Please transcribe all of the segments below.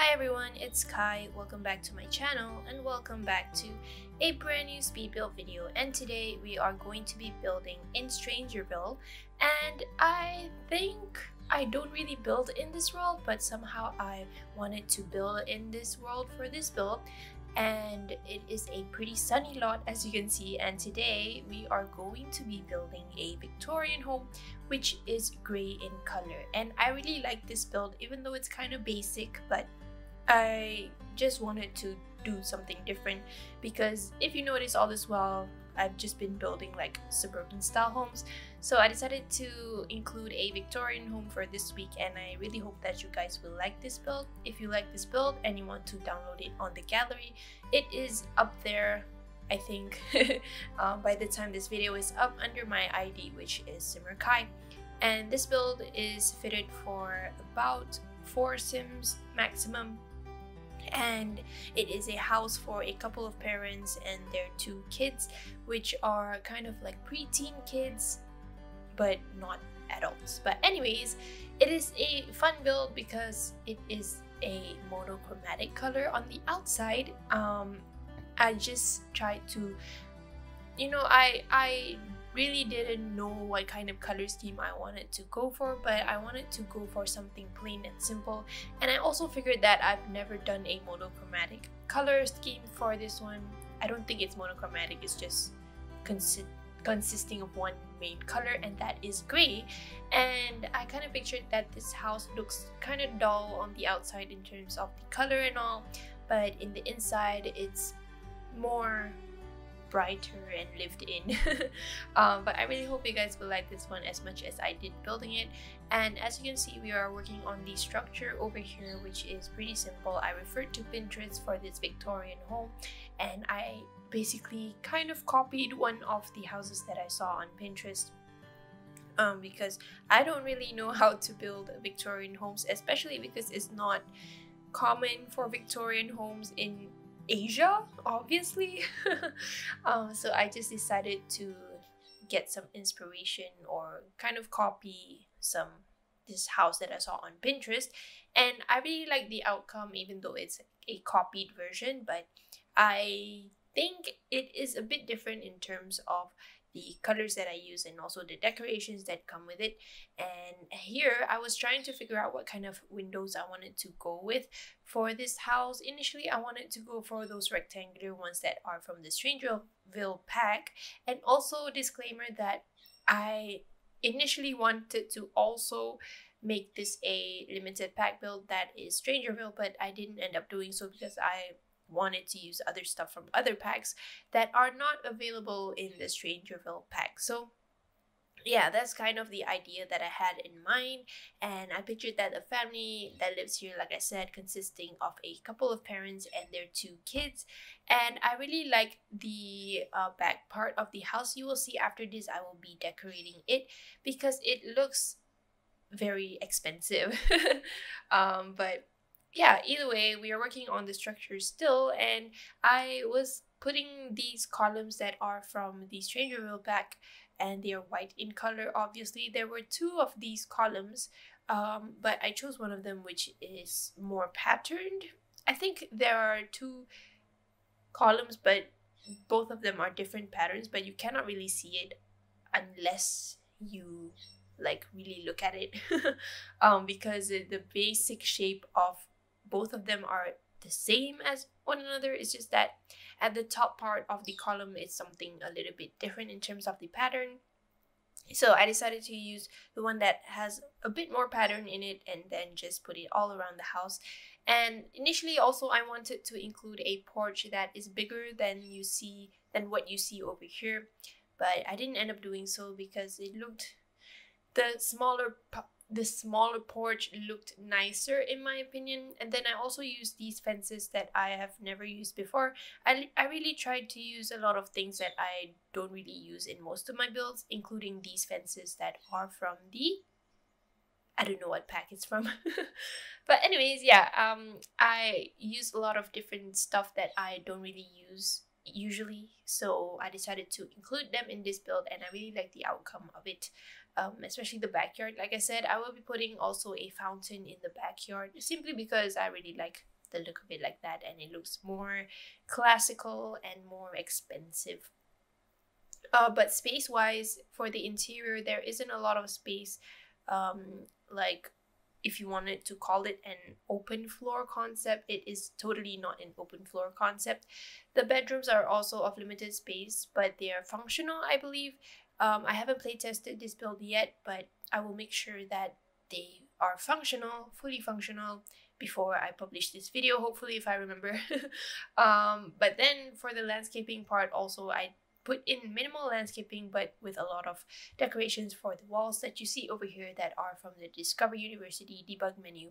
Hi everyone, it's Kai. Welcome back to my channel and welcome back to a brand new speed build video. And today we are going to be building in Strangerville, and I think I don't really build in this world, but somehow I wanted to build in this world for this build. And it is a pretty sunny lot, as you can see, and today we are going to be building a Victorian home which is gray in color. And I really like this build, even though it's kind of basic, but I just wanted to do something different because if you notice all this while, I've just been building like suburban style homes. So I decided to include a Victorian home for this week, and I really hope that you guys will like this build. If you like this build and you want to download it on the gallery, it is up there, I think, by the time this video is up, under my ID, which is simmerkhai. And this build is fitted for about 4 sims maximum. And it is a house for a couple of parents and their 2 kids, which are kind of like preteen kids but not adults. But anyways, it is a fun build because it is a monochromatic color on the outside. I just tried to, I really didn't know what kind of color scheme I wanted to go for, but I wanted to go for something plain and simple. And I also figured that I've never done a monochromatic color scheme for this one. I don't think it's monochromatic, it's just consisting of one main color, and that is gray. And I kind of pictured that this house looks kind of dull on the outside in terms of the color and all, but in the inside it's more brighter and lived in. But I really hope you guys will like this one as much as I did building it. And as you can see, we are working on the structure over here, which is pretty simple. I referred to Pinterest for this Victorian home, and I basically kind of copied one of the houses that I saw on Pinterest, because I don't really know how to build Victorian homes, especially because it's not common for Victorian homes in Asia, obviously. So I just decided to get some inspiration or kind of copy this house that I saw on Pinterest, and I really like the outcome, even though it's a copied version. But I think it is a bit different in terms of the colors that I use and also the decorations that come with it. And here I was trying to figure out what kind of windows I wanted to go with for this house. Initially I wanted to go for those rectangular ones that are from the Strangerville pack, and also disclaimer that I initially wanted to also make this a limited pack build that is Strangerville, but I didn't end up doing so because I wanted to use other stuff from other packs that are not available in the Strangerville pack. So yeah, that's kind of the idea that I had in mind. And I pictured that a family that lives here, like I said, consisting of a couple of parents and their 2 kids. And I really like the back part of the house. You will see after this I will be decorating it because it looks very expensive. But yeah, either way, we are working on the structure still, and I was putting these columns that are from the Strangerville pack, and they are white in color. Obviously, there were 2 of these columns, but I chose one of them which is more patterned. I think there are 2 columns, but both of them are different patterns, but you cannot really see it unless you like really look at it. Because the basic shape of both of them are the same as one another. It's just that at the top part of the column is something a little bit different in terms of the pattern. So I decided to use the one that has a bit more pattern in it and then just put it all around the house. And initially also I wanted to include a porch that is bigger than what you see over here, but I didn't end up doing so because it looked, the smaller porch looked nicer in my opinion. And then I also used these fences that I have never used before. I really tried to use a lot of things that I don't really use in most of my builds, including these fences that are from I don't know what pack it's from. But anyways, yeah, I use a lot of different stuff that I don't really use usually, so I decided to include them in this build, and I really like the outcome of it. Especially the backyard. Like I said, I will be putting also a fountain in the backyard simply because I really like the look of it like that, and it looks more classical and more expensive. But space wise, for the interior, there isn't a lot of space. Like, if you wanted to call it an open floor concept, it is totally not an open floor concept. The bedrooms are also of limited space, but they are functional, I believe. I haven't play tested this build yet, but I will make sure that they are functional, fully functional, before I publish this video, hopefully, if I remember. But then for the landscaping part also, I put in minimal landscaping, but with a lot of decorations for the walls that you see over here that are from the Discover University debug menu.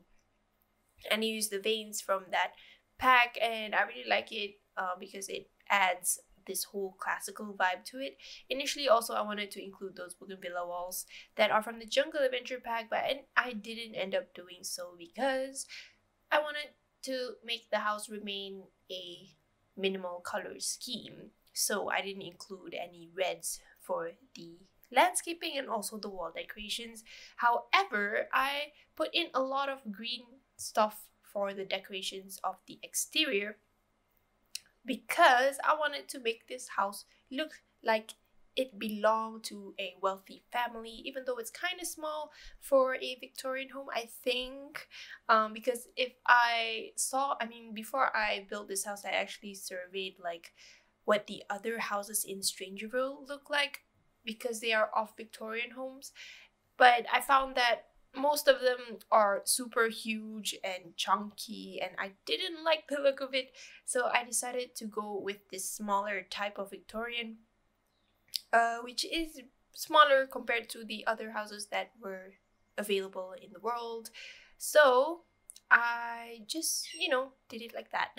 And I use the veins from that pack, and I really like it because it adds this whole classical vibe to it. Initially also I wanted to include those bougainvillea walls that are from the Jungle Adventure pack, but I didn't end up doing so because I wanted to make the house remain a minimal color scheme. So I didn't include any reds for the landscaping and also the wall decorations. However, I put in a lot of green stuff for the decorations of the exterior because I wanted to make this house look like it belonged to a wealthy family, even though it's kind of small for a Victorian home, I think. Because if I saw, before I built this house, I actually surveyed like what the other houses in Strangerville look like, because they are of Victorian homes. But I found that most of them are super huge and chunky, and I didn't like the look of it. So I decided to go with this smaller type of Victorian, which is smaller compared to the other houses that were available in the world. So I just, did it like that.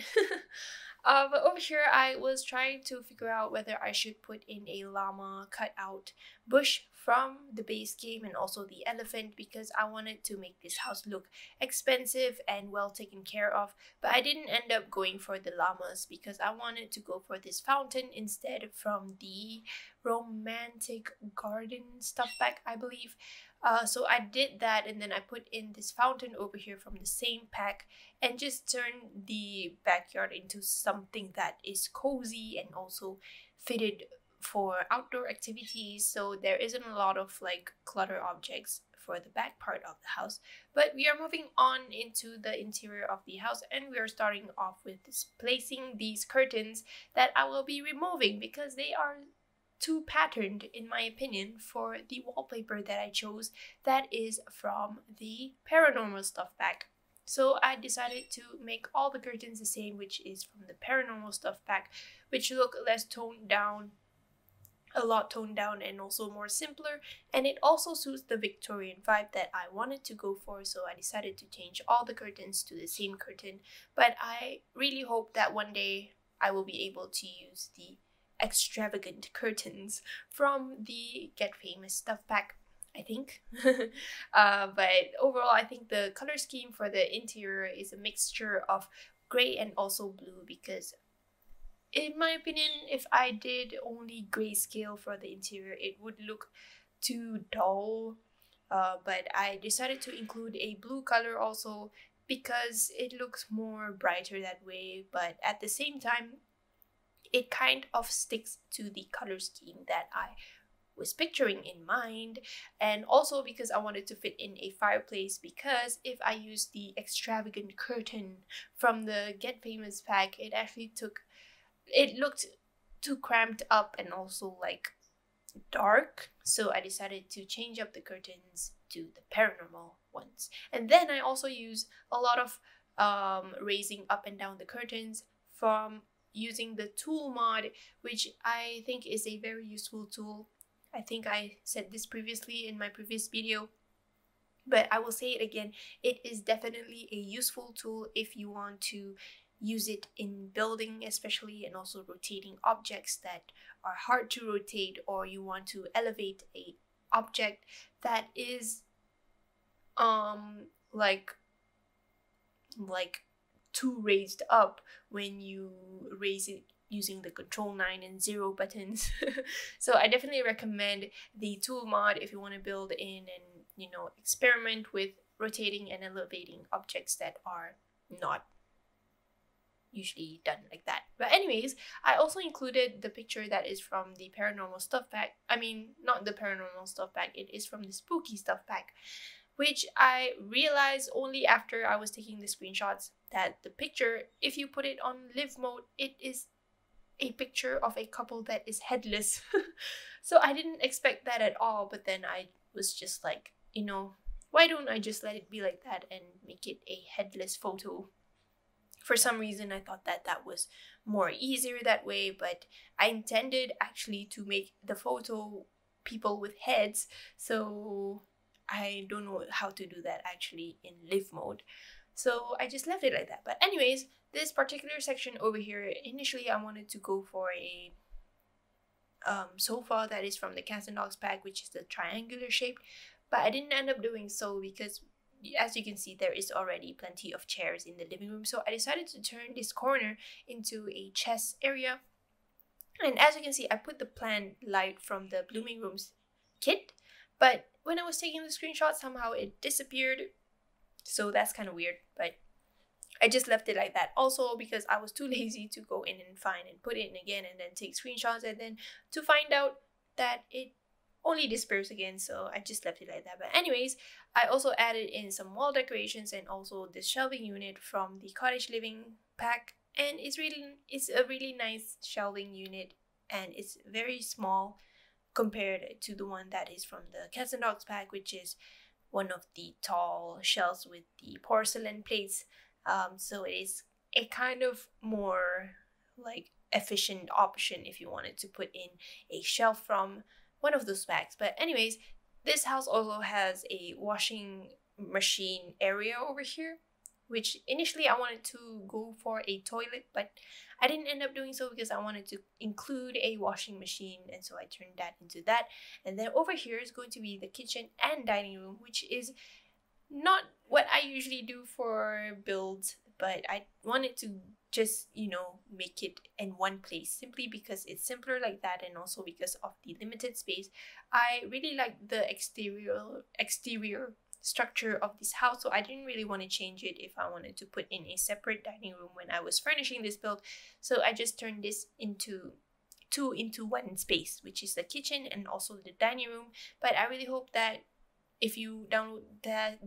But over here, I was trying to figure out whether I should put in a llama cutout bush from the base game and also the elephant, because I wanted to make this house look expensive and well taken care of. But I didn't end up going for the llamas because I wanted to go for this fountain instead from the romantic garden stuff pack, I believe. So I did that, and then I put in this fountain over here from the same pack and just turned the backyard into something that is cozy and also fitted for outdoor activities. So there isn't a lot of like clutter objects for the back part of the house. But we are moving on into the interior of the house, and we are starting off with placing these curtains that I will be removing because they are too patterned, in my opinion, for the wallpaper that I chose that is from the paranormal stuff pack. So I decided to make all the curtains the same, which is from the paranormal stuff pack, which look less toned down, a lot toned down, and also more simpler, and it also suits the Victorian vibe that I wanted to go for. So I decided to change all the curtains to the same curtain, but I really hope that one day I will be able to use the extravagant curtains from the Get Famous stuff pack, I think. But overall, I think the color scheme for the interior is a mixture of gray and also blue, because in my opinion, if I did only grayscale for the interior, it would look too dull. But I decided to include a blue color also because it looks more brighter that way, but at the same time it kind of sticks to the color scheme that I was picturing in mind, and also because I wanted to fit in a fireplace, because if I use the extravagant curtain from the Get Famous pack, it looked too cramped up and also like dark. So I decided to change up the curtains to the paranormal ones. And then I also use a lot of raising up and down the curtains from using the tool mod, which I think is a very useful tool. I think I said this previously in my previous video, but I will say it again. It is definitely a useful tool if you want to use it in building especially, and also rotating objects that are hard to rotate, or you want to elevate a object that is like too raised up when you raise it using the Control 9 and 0 buttons. So I definitely recommend the tool mod if you want to build in and experiment with rotating and elevating objects that are not usually done like that. But anyways, I also included the picture that is from the paranormal stuff pack. I mean, not the paranormal stuff pack, it is from the spooky stuff pack, which I realized only after I was taking the screenshots that the picture, if you put it on live mode, it is a picture of a couple that is headless. So I didn't expect that at all, but then I was just like, why don't I just let it be like that and make it a headless photo? For some reason, I thought that that was more easier that way, but I intended actually to make the photo people with heads, so I don't know how to do that actually in live mode. So I just left it like that. But anyways, this particular section over here, initially I wanted to go for a sofa that is from the Cats and Dogs pack, which is the triangular shape, but I didn't end up doing so because, as you can see, there is already plenty of chairs in the living room. So I decided to turn this corner into a chess area. And as you can see, I put the plant light from the Blooming Rooms kit, but when I was taking the screenshot, somehow it disappeared. So that's kind of weird, but I just left it like that. Also because I was too lazy to go in and find and put it in again and then take screenshots and then to find out that it only disappears again, so I just left it like that. But anyways, I also added in some wall decorations and also this shelving unit from the cottage living pack, and it's a really nice shelving unit, and it's very small compared to the one that is from the Cats and Dogs pack, which is one of the tall shelves with the porcelain plates. So it is a kind of more like efficient option if you wanted to put in a shelf from one of those packs. But anyways, this house also has a washing machine area over here, which initially I wanted to go for a toilet, but I didn't end up doing so because I wanted to include a washing machine, and so I turned that into that. And then over here is going to be the kitchen and dining room, which is not what I usually do for builds, but I wanted to just, make it in one place simply because it's simpler like that, and also because of the limited space. I really like the exterior structure of this house, so I didn't really want to change it if I wanted to put in a separate dining room when I was furnishing this build. So I just turned this into two into one space, which is the kitchen and also the dining room. But I really hope that if you download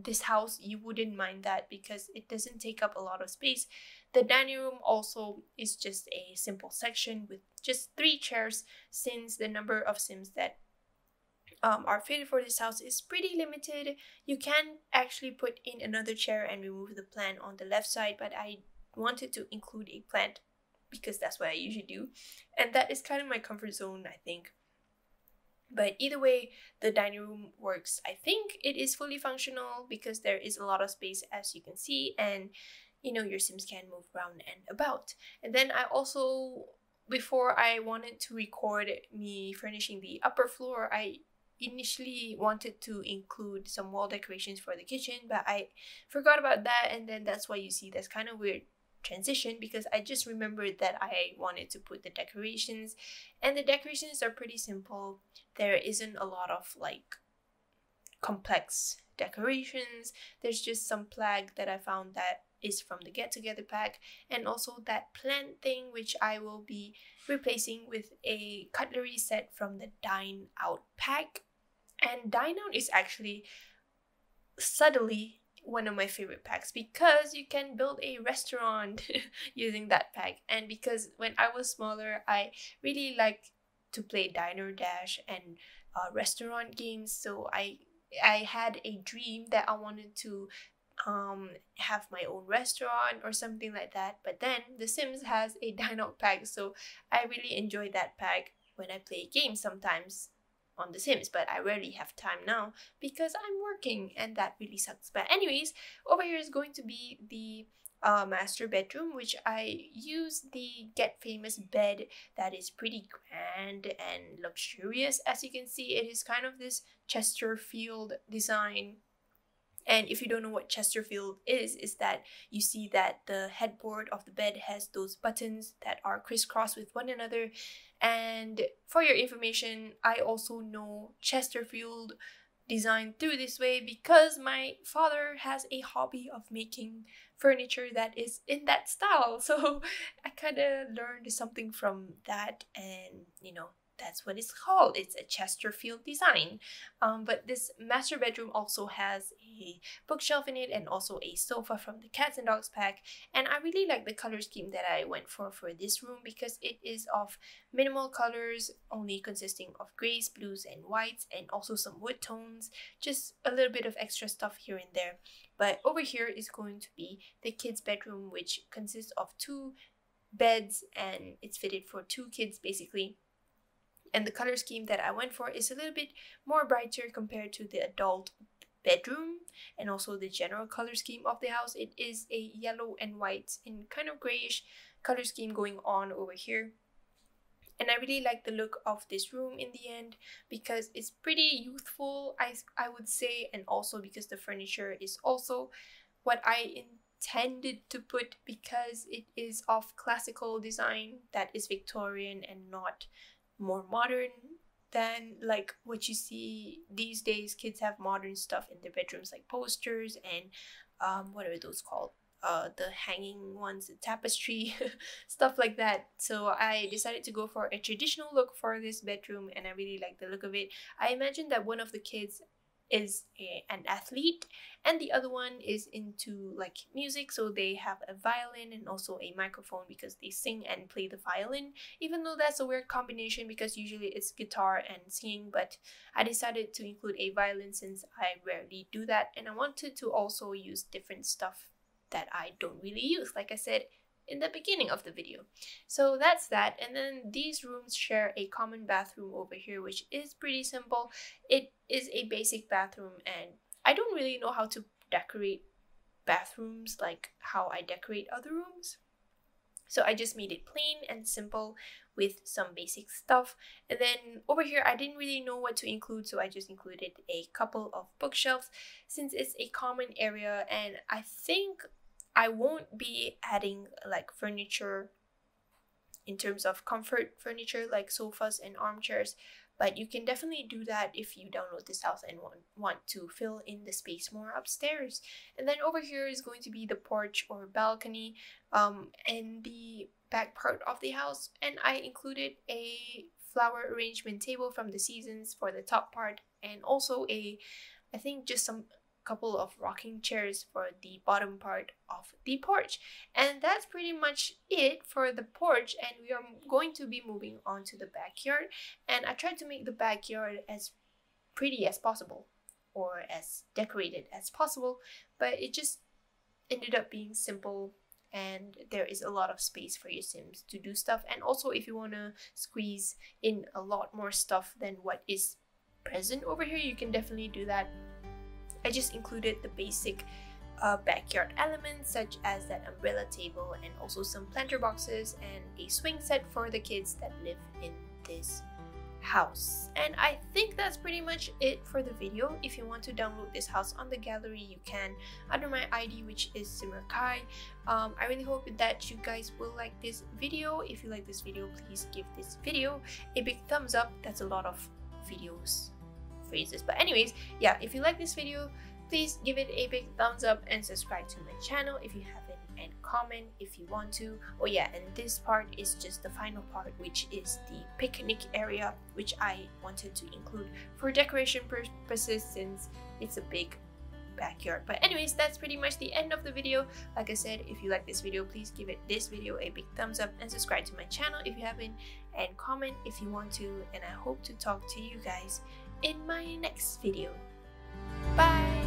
this house, you wouldn't mind that because it doesn't take up a lot of space. The dining room also is just a simple section with just 3 chairs, since the number of Sims that are fitted for this house is pretty limited. You can actually put in another chair and remove the plant on the left side, but I wanted to include a plant because that's what I usually do, and that is kind of my comfort zone, I think. But either way, the dining room works. I think it is fully functional because there is a lot of space, as you can see, and your Sims can move around and about. And then I also, before I wanted to record me furnishing the upper floor, I initially wanted to include some wall decorations for the kitchen, but I forgot about that, and then that's why you see that's kind of weird transition because I just remembered that I wanted to put the decorations, and the decorations are pretty simple. There isn't a lot of like complex decorations. There's just some flag that I found that is from the Get Together pack, and also that plant thing, which I will be replacing with a cutlery set from the Dine Out pack. And Dine Out is actually subtly one of my favorite packs because you can build a restaurant using that pack. And because when I was smaller, I really liked to play Diner Dash and restaurant games, so I had a dream that I wanted to have my own restaurant or something like that. But then The Sims has a Dine Out pack, so I really enjoy that pack when I play games sometimes on The Sims, but I rarely have time now because I'm working, and that really sucks. But anyways, over here is going to be the master bedroom, which I use the Get Famous bed that is pretty grand and luxurious. As you can see, it is kind of this Chesterfield design. And if you don't know what Chesterfield is that you see that the headboard of the bed has those buttons that are crisscrossed with one another. And for your information, I also know Chesterfield designed through this way because my father has a hobby of making furniture that is in that style. So I kind of learned something from that, and you know, that's what it's called. It's a Chesterfield design. But this master bedroom also has a bookshelf in it and also a sofa from the Cats and Dogs pack. And I really like the color scheme that I went for this room because it is of minimal colors, only consisting of grays, blues, and whites, and also some wood tones. Just a little bit of extra stuff here and there. But over here is going to be the kids' bedroom, which consists of 2 beds, and it's fitted for 2 kids basically. And the color scheme that I went for is a little bit more brighter compared to the adult bedroom, and also the general color scheme of the house. It is a yellow and white and kind of grayish color scheme going on over here. And I really like the look of this room in the end because it's pretty youthful, I would say, and also because the furniture is also what I intended to put, because it is of classical design that is Victorian and not more modern than like what you see these days. Kids have modern stuff in their bedrooms like posters and what are those called, the hanging ones, the tapestry stuff like that. So I decided to go for a traditional look for this bedroom, and I really like the look of it. I imagine that one of the kids is an athlete and the other one is into like music, so they have a violin and also a microphone because they sing and play the violin, even though that's a weird combination because usually it's guitar and singing. But I decided to include a violin since I rarely do that, and I wanted to also use different stuff that I don't really use, like I said in the beginning of the video. So that's that. And then these rooms share a common bathroom over here, which is pretty simple. It is a basic bathroom, and I don't really know how to decorate bathrooms like how I decorate other rooms. So I just made it plain and simple with some basic stuff. And then over here, I didn't really know what to include, so I just included a couple of bookshelves since it's a common area, and I think I won't be adding like furniture in terms of comfort furniture like sofas and armchairs, but you can definitely do that if you download this house and want to fill in the space more upstairs. And then over here is going to be the porch or balcony and the back part of the house, and I included a flower arrangement table from the Seasons for the top part, and also I think just some couple of rocking chairs for the bottom part of the porch. And that's pretty much it for the porch, and we are going to be moving on to the backyard. And I tried to make the backyard as pretty as possible or as decorated as possible, but it just ended up being simple, and there is a lot of space for your Sims to do stuff. And also if you want to squeeze in a lot more stuff than what is present over here, you can definitely do that. I just included the basic backyard elements such as that umbrella table and also some planter boxes and a swing set for the kids that live in this house. And I think that's pretty much it for the video. If you want to download this house on the gallery, you can under my ID, which is simmerkhai. I really hope that you guys will like this video. If you like this video, please give this video a big thumbs up. That's a lot of videos phrases, but anyways, yeah, if you like this video, please give it a big thumbs up and subscribe to my channel if you haven't, and comment if you want to. Oh yeah, and this part is just the final part, which is the picnic area, which I wanted to include for decoration purposes since it's a big backyard. But anyways, that's pretty much the end of the video. Like I said, if you like this video, please give this video a big thumbs up and subscribe to my channel if you haven't, and comment if you want to. And I hope to talk to you guys in my next video. Bye!